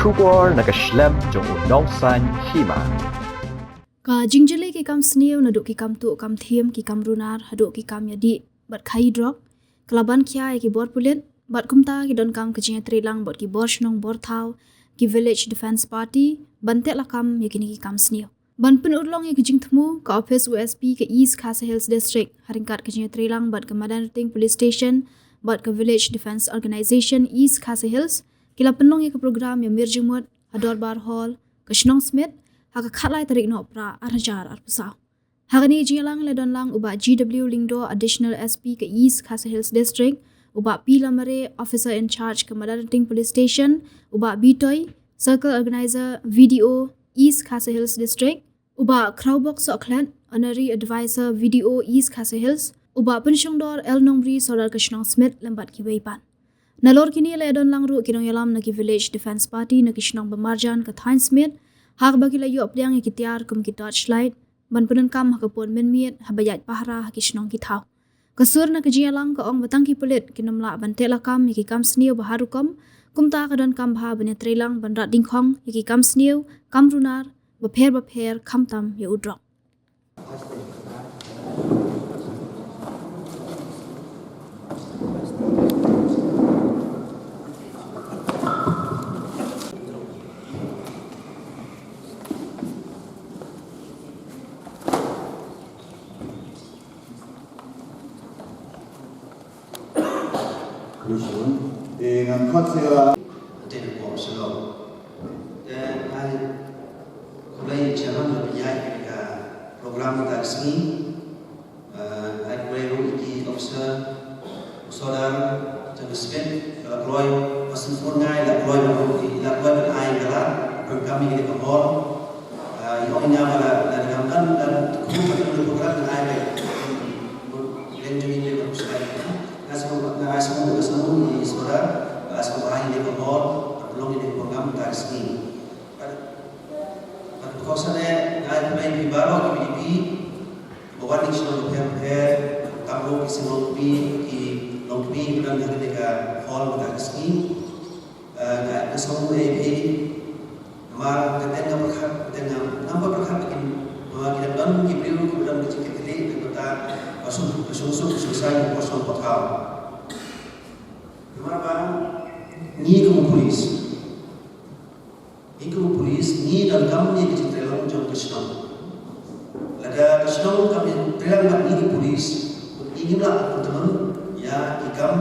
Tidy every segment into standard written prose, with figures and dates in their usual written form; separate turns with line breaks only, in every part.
Shubor nakashlem jong unong san hima.
Ka jingjele ki kam snew na duk ki kam tu kam thiam ki kam runar haduk ki kam yadi bat khai drop kelaban kya ki bor pulit bat kumta ki don kam kejing trilang bot ki bor shnong bor thau ki village defense party bante la kam yakini ki kam snew ban pun urlong ki jing thmu ka office USP ke East Khasi Hills district haringkat kejing trilang bat ke Madan Ruting police station bat ke village defense organization East Khasi Hills kila penong ke program ya mirjumut ador bar hall ke shnong smith haka khatlai tarik no pra arjar arpusau hagani jingalang ledon lang uba GW Lingdo additional SP ke East Khasi Hills district uba P Lamare officer in charge ke Madarating police station uba Bitoy circle organizer VDO East Khasi Hills district uba Crowbox Auckland honorary advisor VDO East Khasi Hills uba pensyongdor El Nomri Solar Kashnong Smith lembat ki weipan nalor kini ledon lang ru kinong yalam na ki village defense party na kishnong Bamarjan ke Thain Smith hak bagi layu apliang ki tiar kum ki torchlight ban punan kam hakapon menmiet habayat pahra hakishnong ki thau kasur na kajialang ka ong batang ki pulit kinamla bantela kam ki kam sniu baharukom kumta ka don kam bha bane trelang banrat dingkhong ki kam sniu kam runar bapher kamtam ya udrok
dengan konsep
Tentu Solo dan hari mulai jalan berjaya ke program kita resmi hari mulai di officer saudara Jabusken Roy pasen fornai la Roy dan ai galah program ini ke hall yang ini adalah dari gambar dan program yang ai dan juga Asal di saudara, asal orang ini berhor, belum ini program taksi. Pada kawasannya, ada main baru di PDP, bawa di sana berper, tablo di Singapura, di Longpi, dan hari dekat hall taksi. Ada semua AP, mar kita nampak berkat kita bangun kita beri kemudian kita kembali kita masuk selesai kosong potau. Marba ni kamu polis ni dan kamu ni kita terlalu jauh kesenang. Lada kesenang kami terlalu ni polis. Ini lah teman ya ikam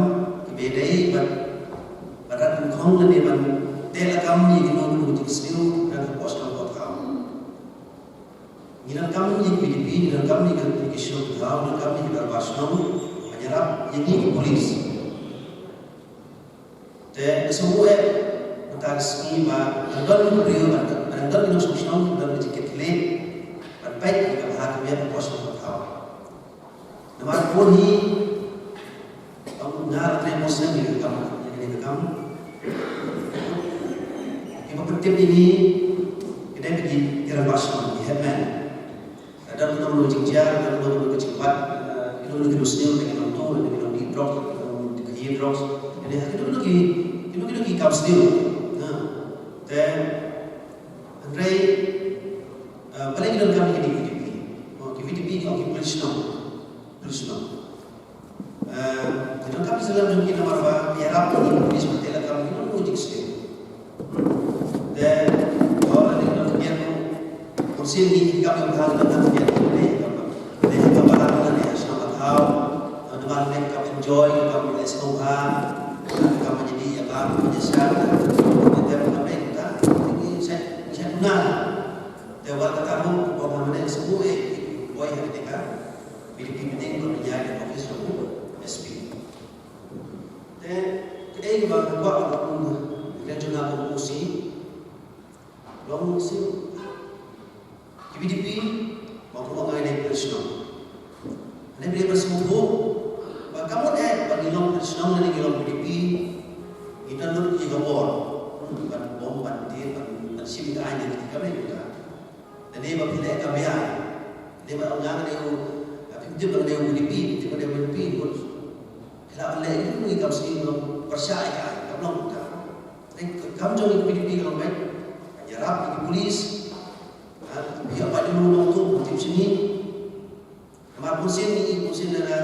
kebedai pada pengkong dan dewan tela kami yang mau untuk sendiri dan pos kalau tahu. Ini kami yang PDP dan kami yang kesenang tahu dan kami yang bersenang menyerap ini polis. Dan semua tentang skema dan beliau dan ini sosial dan sedikit leh dan baik jika bahagia pos tahu. Nama pun ini benar dan muslim yang kamu. Ibu penting ini kita pergi kira pasal di Herman. Ada nama logiknya, ada nama kecepat, itu lagi muslim dengan orang dengan di drop, dengan di drop. Jadi itu lagi kaum sendiri. Dan Andre paling dalam kami ini PDP kami Krishna. Dalam kami selalu kita marah Arab ini polis bertela kami itu logik sekali. Dan orang ini dalam kegiatan kursi ini kami berharap dalam kegiatan ini kami asal tahu dengan mereka enjoy kami SOA kami jadi apa menyesal kita mereka ini saya benar dewa katamu bahwa mana semua boy yang mereka PDP penting menjadi office SP dan kita juga buat regional promosi long musim PDP maupun orang yang profesional ini beliau bersembuh kamu bagi long profesional dan long PDP kita nak juga bukan bom bantir dan sim aja ketika mereka dan dia berpilih kami dia berangan dia berdewan PDP dia berdewan PDP kalau Allah itu kita mesti percaya kalau kita Kamu jangan PDP kalau baik, penyerap, pergi polis, pihak Pak Dulu untuk tim sini, kamar polisi ni, polisi adalah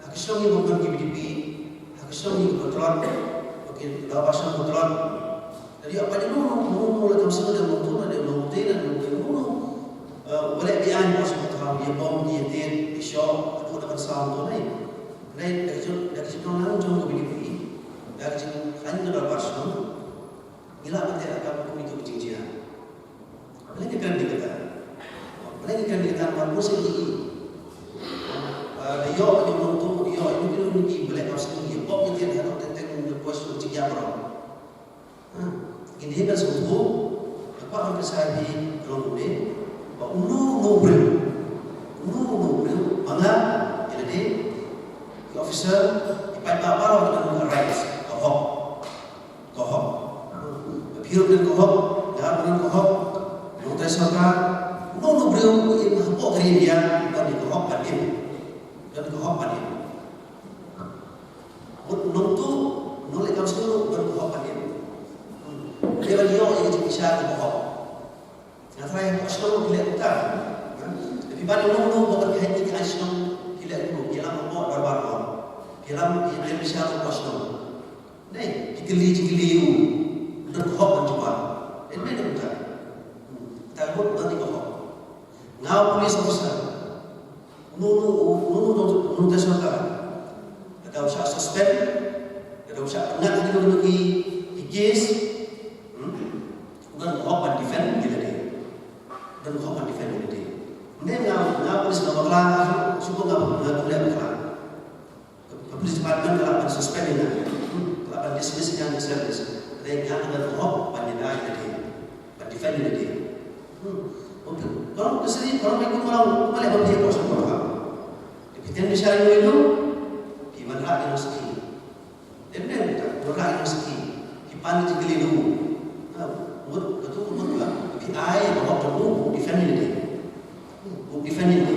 hak Islam ni bukan PDP, hak Islam ni kontrol, okey, dah pasang kontrol. Jadi apa dia mau lah kamu semua dah mau ada mau dan mau boleh biar bos betul dia bom dia tin show aku dapat sound tu ni. Dari situ orang jom PDP, dari situ hanya dah pasang. Gila nanti akan komunikasi berjingjian. Apalagi kan dikatakan mampus ini. Dia yang menonton dia ini boleh kau sendiri. Pop yang dia ada tentang kuasa berjingjian orang. Ini kan sungguh apa yang saya di orang ini. Unu beri. Mana jadi officer ipai apa dengan rights kohok. Hidup dan kohok, dalam dengan kohok, nonton serta, nonu beliau ini hapok dari dia dan di kohok padim. Nonton, nolak kamu semua dan kohok padim. Dia bagi orang yang bisa di kohok. Nanti yang Islam tidak utang. Tapi pada nonu bukan hanya ke Islam tidak dulu. Dia lama bawa barbar. Dia lama yang bisa di Islam. Nih, dikeli. Dan kohok mencoba. Ini dia bukan. Takut nanti kohok. Ngau polis officer. Nunu tersangka. Ada usaha suspend. Ada usaha pengat lagi kes. Dan kohok pan defend dia. Ini ngau polis ngau kelang. Suku ngau boleh kelang. Polis department kalau suspend ini. Kalau dismiss yang service. Mereka akan berhok panjang tadi, defend tadi. Kalau kesini kalau mereka orang boleh berjaya kosong berhak. Kita bicara itu, di mana yang seki. Dan berhak yang seki. Hipan itu keliru. Betul lah. Tapi ayat berhak terlalu defend tadi. Defend tadi.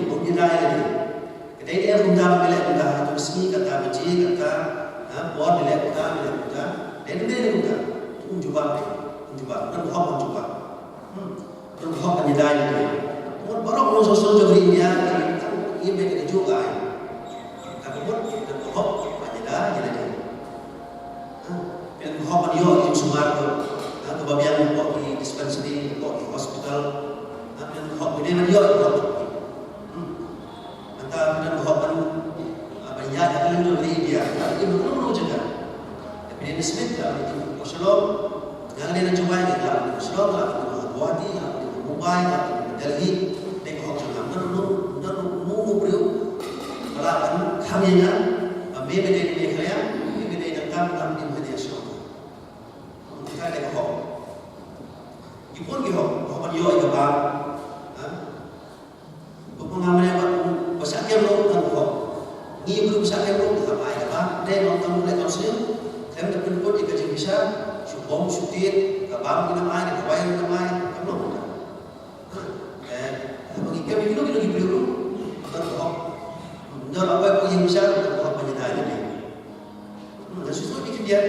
Kedai dia bunda boleh bunda itu seki kata benci kata buat boleh bunda. Dan dia bunda. Mencoba dan mencoba penyedai itu. Orang orang sosial jadi dia ini mereka juga. Tapi pun dan penyedai jadi. Dan dia di Sumar tu, kebabian di dispensary, di hospital. Dan dia Antara banyak yang dari dia. Tapi belum juga. Tapi dia disebut itu. Shalom, jangan dia nak cuba ni lah. Shalom lah, Guwahati, Mumbai, Delhi, dekho jangan. Nunu beliau, kalau kami ni, beda yang kami dalam di Shalom. Kita dekho. Ipun kau yo itu apa? Pengamalnya bahasa Arab dan kau. Ni belum bahasa Arab apa? Dia nonton mulai kau saya terpinput jika dia bisa syubom syutir kabam kita main kabayan kita main kamu bukan bagi kami lagi beliau berdoa dan apa yang bisa berdoa penyedaya ini dan sesuatu bikin dia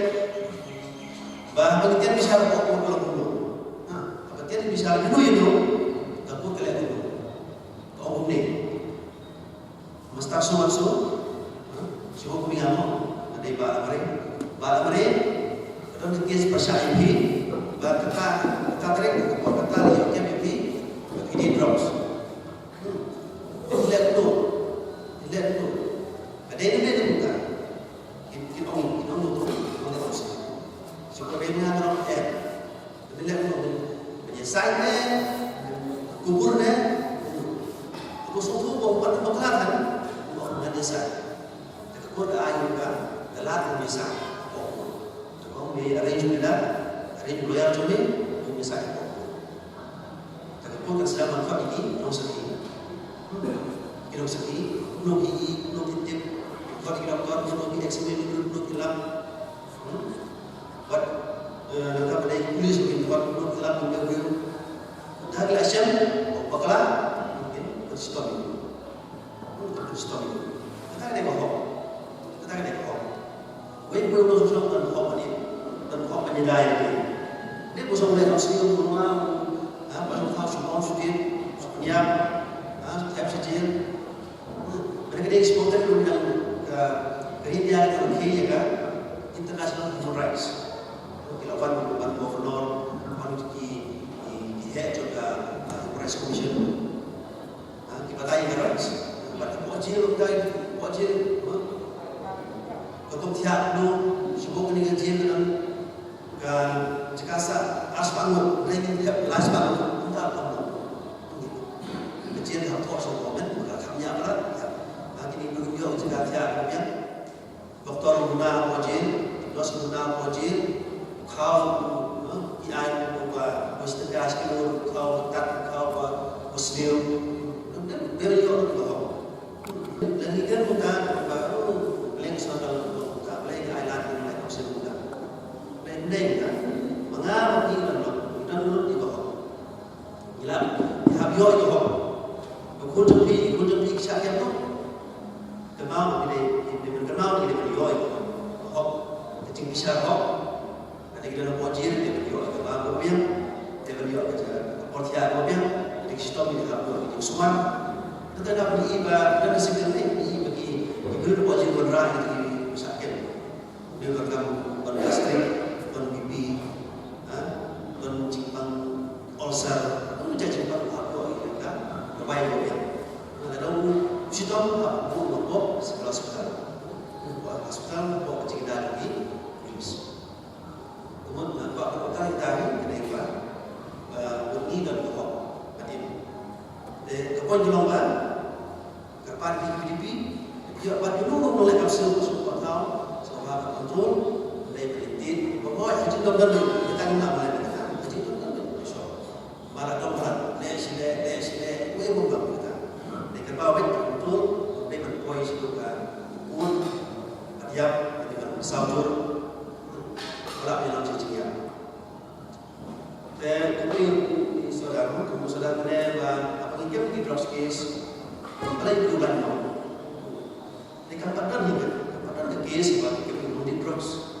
bahawa kita bisa berdoa kalau apa dia bisa itu takut kalian itu kau ini mesti semua siapa kumingamu ada ibarat mereka dan kes pasal ini kata trek kata yang kami ini drops lihat tu ada ini bukan kita tu sebenarnya orang lihat tu penyelesaian kuburnya aku suruh bawa pengalaman orang desa kubur air kan telah bisa di arrange loyal to me, misalnya. Tapi pun kan manfaat ini, non sakit. No tip, kalau kita buat, no eksperimen, no kilam. Buat, nanti pada polis mungkin buat no kilam, no kilam. Dari Asyam, bakalah mungkin stop itu. Kita ada bohong. When we will show them company, the company died. Ini bosong mulai hasil rumah, apa yang tahu semua sudah, semuanya, tiap saja. Mereka dia eksporter dengan ke India dan ke Kenya, international human rights. Kalau one governor, one di head of the human rights commission, kita tanya rights. Pada wajib, ketua tiap tu, sebab dengan dengan jikasa asbangun, lain tiap asbangun, kita apa? Kecil hal tu semua kan, kami apa? Ini beliau juga tiap punya doktor guna wajib, dos guna wajib, kau iai buat mesti sekali kau tak kau muslim, beliau tu. Lagi kan bukan baru link soal bukan lagi island yang lain masih bukan. Pendek kan, mengapa kita nak di bawah? Gila, habis itu kok. Kunjung siapa tu? Kenal ini kenal ini beliau itu. Kok kecil besar kok. Nanti kita nak wajib dia beliau itu bahawa dia beliau kerja portia mobil di sistem ini habis itu semua. Kita nak beli dan sebenarnya bagi ibu wajib berrah itu sakit. Dia berkamu bergastrik, berbibi, bercimpang ulcer, menjadi apa itu kan? Terbaik ya. Ada sistem apa buat sekolah hospital, buat hospital, buat kecil lagi, terus. Kemudian buat apa tadi kenapa? Bagi dan buat, adim. Kemudian jelonggan. Pada PDP, dia pada dulu mulai kapsul semua tahu, semua kontrol, mulai penelitian, bahawa itu doktor kita nak mulai kita, itu doktor so, malah doktor, les, we bukan kita, mereka bawa kontrol, mereka berpois juga, dia saudur, malah dalam cicia. Dan kemudian saudara menembak, apa yang kita di drugs case. Apalagi bulan mau. Dekat padan ke kes bagi kemudian drugs.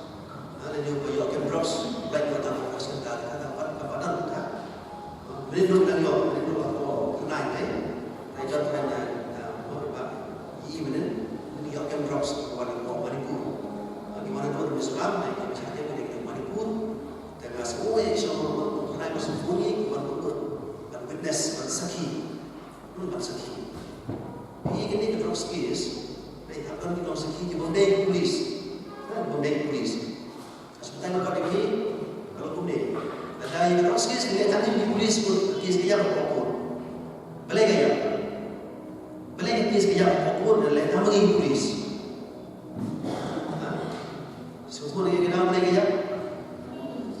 Ada juga yang drugs, baik kata pasien kata padan kita. Melindung dan yo, melindung apa kenai ni. Raja tanya, apa? Ini mana? Ini yang drugs wali pun. Bagaimana tu Islam ni? Misalnya kita Manipur, tengah semua yang semua kenai masuk bunyi, dan witness, dan sakit. Ini drugs case, mereka akan kita sakit di Bombay Police, Sebentar lepas ini, kalau Bombay, ada yang drugs case, mereka akan di polis pun case dia berpokok, boleh case dia berpokok dan lain nama di polis. Semua lagi kita boleh kaya,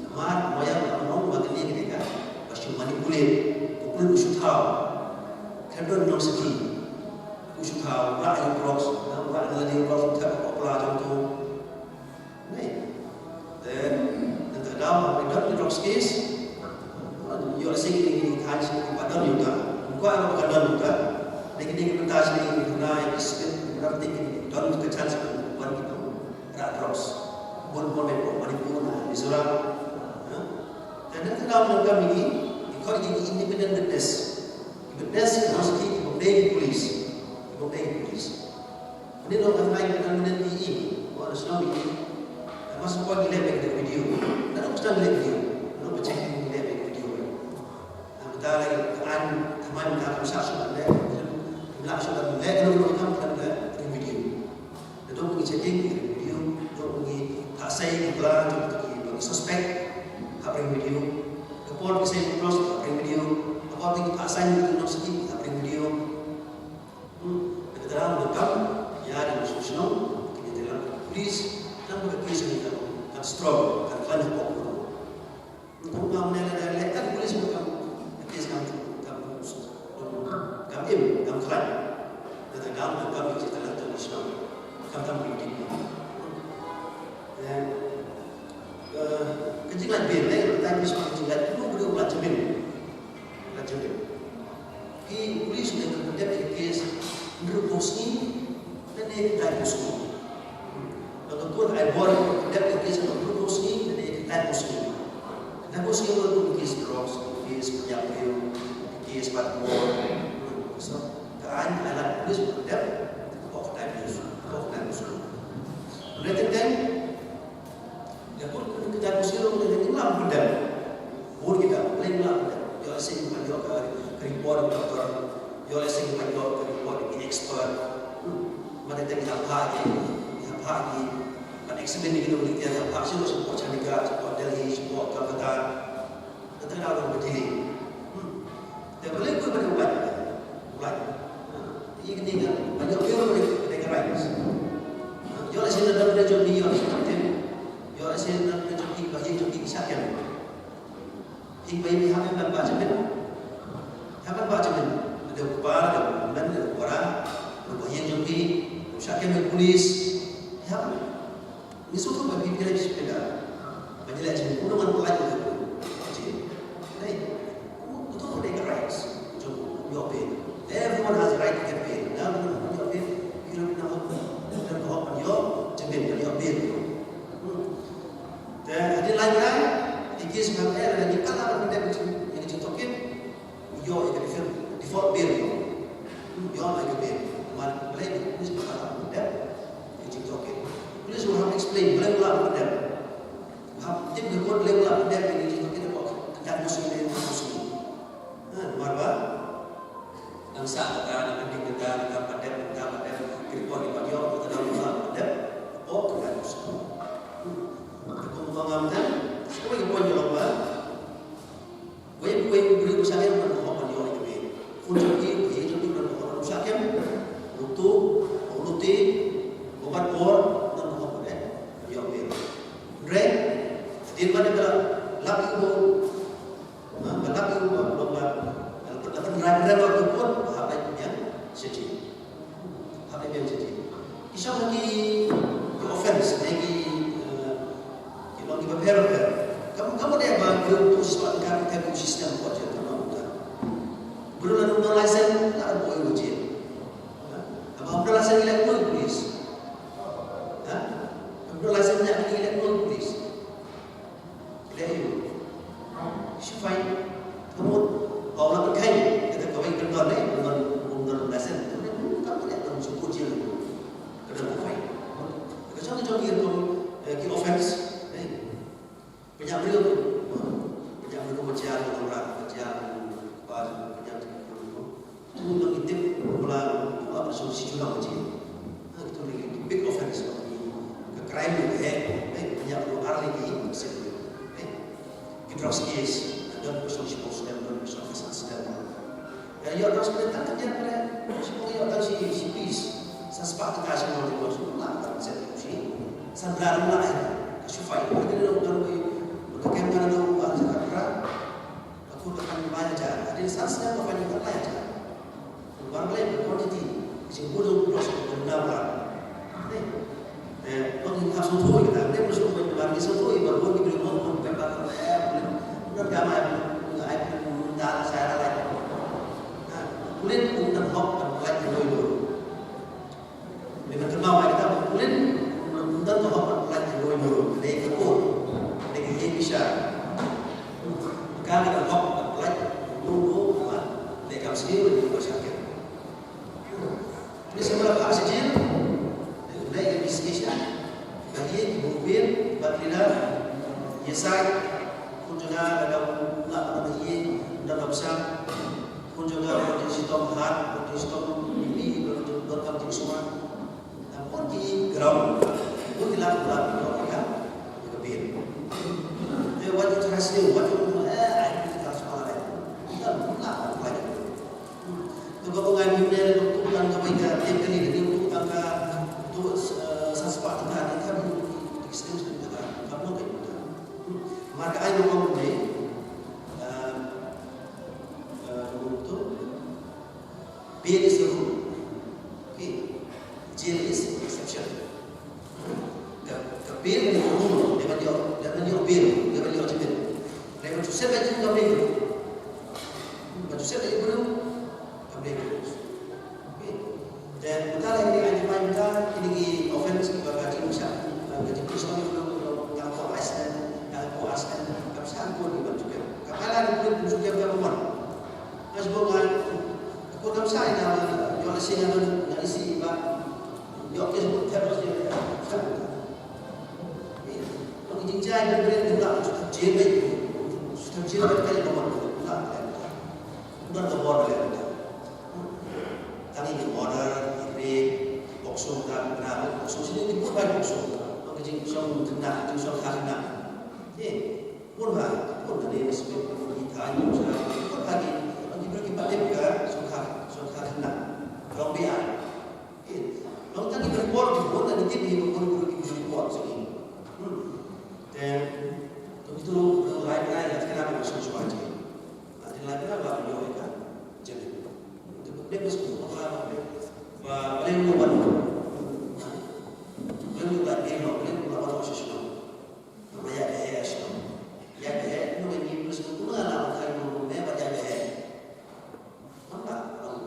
sama moya orang makan dia kita, pasti manipulate, pukul usul tahu, kendor nak sakit. Usul tahu, rakyat drugs, rakyat lagi drugs tak popular contoh. Dan terdapat di drugs case, you are saying kaji pada juga, bukan apa pada juga. Dengan pentas ini naik biskuit, berarti dan kecil bukan itu, rakyat drugs, bon Manipur, Mizoram. Dan terdapat kami ini, kalau ini independent witness harus di Bombay Police. Ini orang lain dengan meneliti ini, orang Islam ini, masuk lagi lebih ke video. Dan aku sedang lihat video, aku cek ini lebih video. Betul lagi kan, teman kita saksi ada, jumlah sudah mulai kalau kita kan video. Dan tu pergi chatting video, tu pergi tak saya bulan, tu pergi suspek, apa video. Kemudian saya terus apa video, apa pergi tak saya itu nak sedih, apa video. Dalam lekam, ya ada nasional, kita dalam polis, dan berkes kita kan strong, kan banyak pokok. Untuk mengenai kan polis bukan kes kami kan, dan dalam lekam kita dalam nasional, kami politik. Dan kejilan bela, tapi semua kejilan itu boleh belajar bela. Polis sudah terhadap kes menurut posting dan dia tidak posting. Kalau tuan ada buat tidak kes menurut posting dan dia tidak posting. Aku sih mau case drugs, case penyakit, case patmor. So, kan anak polis berdap, kok tak musuh. Mereka kan, ya pun kita musuh mereka ni lah berdap. Bor kita, lain lah berdap. Yo asing panjang ke report doktor, yo asing panjang ke report expert. Mereka kita pagi, kan eksamen itu kita pagi semua support Chandigarh, support Delhi, support Kolkata, tetapi orang berdiri. Dan boleh pun berubah. Ini kan banyak orang mereka rights. Yo asing dalam kerja ni yo asing dalam kerja ni bagi joki kisahkan. Hingga ini kami membaca ada kepala, ada bulan, ada orang, berbahagian joki, kisahkan polis. Ini semua bagi kita sepeda. Bagi lagi semua orang pelajar itu. Jadi, betul mereka rights. Your pay. Everyone has a right to get paid. Now, your pay, you don't know on your jamin, your pay. Dan ada lain-lain, di kes mereka dan jika ada benda yang dicontohkan, your default bill, your like bill. Mana boleh polis berkata benda yang dicontohkan. Polis will have explain, boleh pula benda. Tim berbuat boleh pula benda yang dicontohkan apa? Tentang musuh. Marba. Angsa kata nanti kita pada kirpon di pagi waktu kita dalam pada kan musuh. Kemudian semua kirpon di lomba. Wei beri usaha yang berkompon di orang ini. Untuk itu berkompon usaha yang untuk obat bor dan berkompon di orang ini. Rek di mana kalau laki lomba. Driver waktu pun habisnya sedih. Kisah lagi offense, lagi kalau kita berapa, kamu dia bagi untuk sesuatu kami tahu sistem buat je kamu dah. Belum ada license, tak ada boleh ujian. Apa license ni lagi polis? Apa license ni lagi polis? Lagi, siapa? Kamu orang berkain, kita kawin berkawan ni, bukan license. Kamu ni ada cukup ujian. Contoh itu offense, penyambil macam orang itu mengintip pola solusi juga macam itu lagi big offense, crime penyambil orang lagi sebelum drugs case dan solusi problem dan solusi sedang. Jadi orang sebenarnya tak kerja pada semua orang si peace. Sesepat kita semua di luar semua tak bisa diuji. Sambil lah, supaya kita kita kena dulu bahasa kata. Aku akan membaca. Jadi sahaja apa yang kita baca. Baru boleh berkuantiti. Sebelum proses pendapat. Pengingat suatu kita. Dia masuk ke dalam suatu baru diberi mohon pembaca. Bukan gamai mendalam saya lain. Boleh untuk hok dan lain dulu. Dengan terbawa kita boleh menonton apa lagi dulu dari kebun dari Indonesia. Kami kita hok lagi dulu dari kami sendiri di masyarakat. Ini semua hak saja dari investigasi bagi mobil baterai yesai kunjungan ada bagi dalam besar kunjungan di situ hat di situ ini berkam semua. Di ground, itu dilakukan mereka kebir. Dia wajib terhasil, wajib kita sekolah kita nak lagi. Juga pengambil dari untuk kebaikan dia kali ini untuk angka untuk sesuatu kita di sistem kita, kamu kita. Maka ayo kamu ni untuk biar disuruh. Jail is exception. Kapil ni umum, dia bagi bil, dia bagi bil. Dia macam saya bagi kapil. Macam saya bagi belum kapil. Dan kita lagi ada macam ini offense kepada manusia. Jadi kita belum yang kuaskan, kapsa pun suka berapa mas bongan aku tak saya dah jual singa tu nak isi ba jual kes pun terus dia kalau jinjai dia beri juga jemai sudah jemai kali nomor tak bukan nomor lagi kami ni order ini boxung tak benar boxung sini dibuat banyak boxung kalau jinjai kena jinjai kena pun dari sebab kita ini pun lagi diberi balik ke suka kena kalau biar kalau tadi berbuat pun tadi dia berbuat sini dan begitu lain-lain sekarang masuk suaja ada lain apa beliau kan jadi dia masuk apa paling luar dia paling luar orang sesuatu banyak dia sesuatu ya dia nu ini plus itu mana orang yang mau banyak dia maka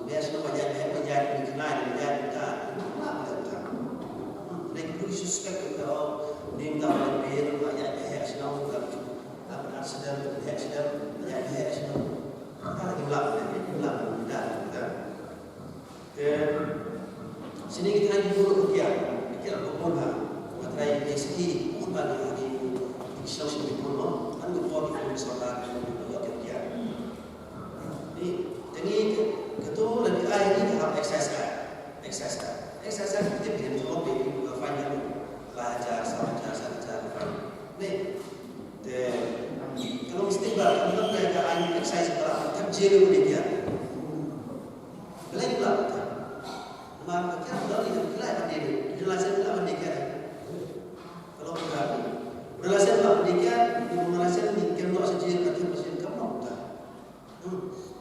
biasa banyak dia dikenal banyak kita mana kita mereka perlu suspek kalau dia tahu lebih banyak dia senang juga apa sedang dia sedang banyak dia senang kalau hilang dan sini kita lagi dulu kita pun materi segi pun lagi social pun kan buat kita sekolah kerja ini ketua lebih ini tahap exercise kita bikin topik juga final belajar nih kalau istiqbal kita belajar exercise kerja dulu dia belajar pula maka kita belajar belajar jelasin pula pendidikan kalau berarti belajar pula pendidikan belajar pendidikan untuk saja kata pasien kamu tak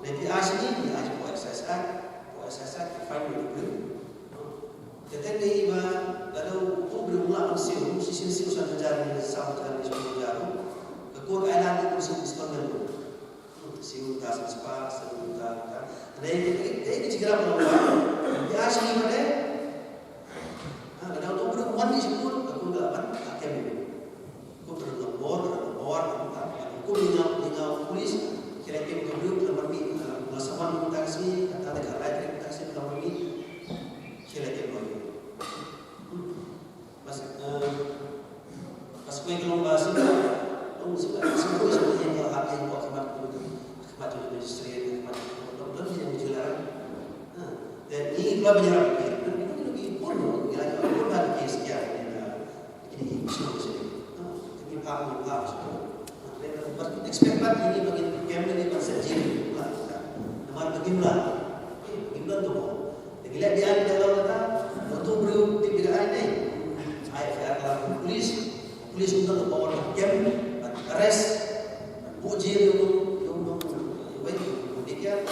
nanti asal ini asal buat exercise final dulu kita ni kalau berulang sisi usaha jalan sama jalan jalan kekuatan ada di sisi sekolah siu tas sepak siu tas dan segera berubah ya sini pada kalau tu berulang di situ aku dapat akan aku berlabor aku dengan polis kira-kira kedua terlebih masalah taksi kata dekat taksi terlebih kira-kira pas kau yang bahasa semua yang hak yang buat khidmat industri khidmat yang dijelaskan dan ini dua banyak ini pun pun ada sekian ini semua ini paham dan ekspektasi ini bagi kami ini bersedia nama bagaimana tu bila dia dalam kata waktu beliau tidak ada polis untuk bawa kem arrest uji yang baik dia